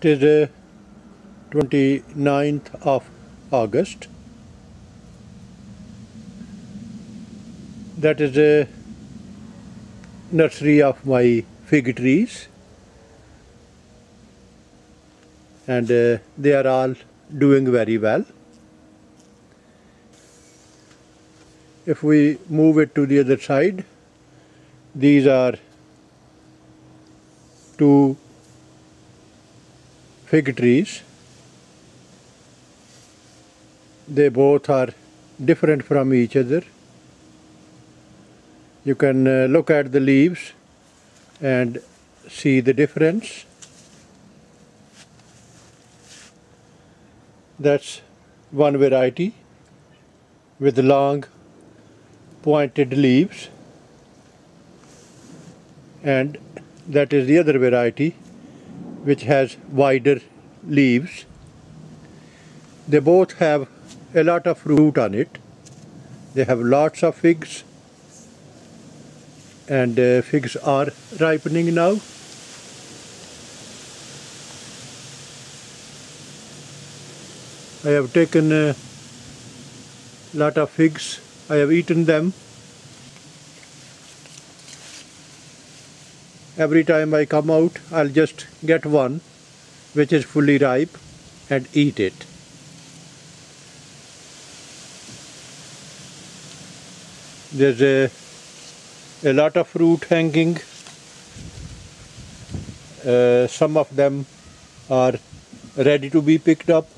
It is the 29th of August. That is the nursery of my fig trees, and they are all doing very well. If we move it to the other side, these are two fig trees. They both are different from each other. You can look at the leaves and see the difference. That's one variety with long pointed leaves, and that is the other variety which has wider leaves. They both have a lot of fruit on it. They have lots of figs, and figs are ripening now. I have taken a lot of figs. I have eaten them. Every time I come out, I'll just get one which is fully ripe and eat it. There's a lot of fruit hanging. Some of them are ready to be picked up.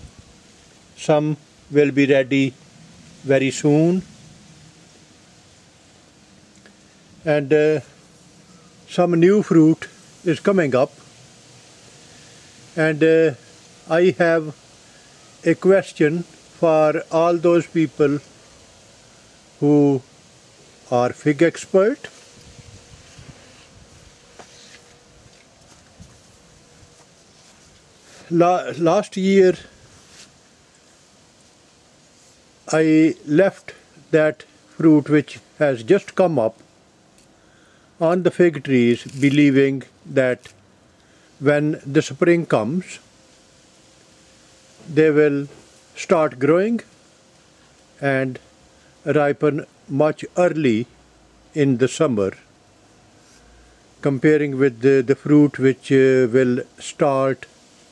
Some will be ready very soon. And some new fruit is coming up. And I have a question for all those people who are fig expert. Last year I left that fruit which has just come up on the fig trees, believing that when the spring comes they will start growing and ripen much early in the summer, comparing with the fruit which will start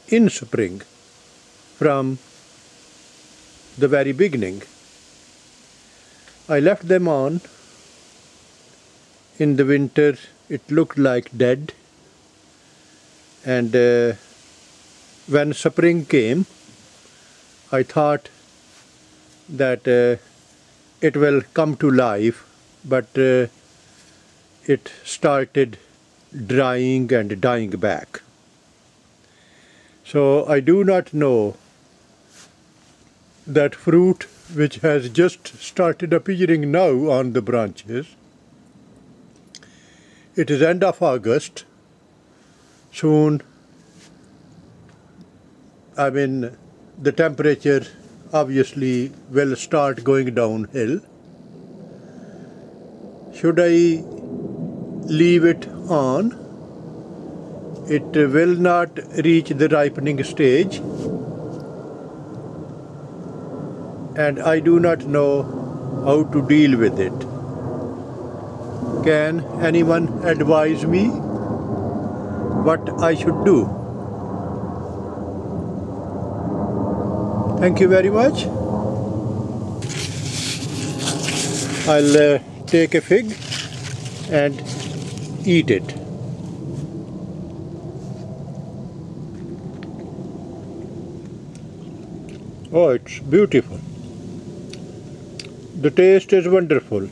in spring from the very beginning. I left them on. In the winter it looked like dead, and when spring came I thought that it will come to life, but it started drying and dying back. So I do not know that fruit which has just started appearing now on the branches. It is end of August. Soon, the temperature obviously will start going downhill. Should I leave it on? It will not reach the ripening stage, and I do not know how to deal with it. Can anyone advise me what I should do? Thank you very much. I'll take a fig and eat it. Oh, it's beautiful. The taste is wonderful.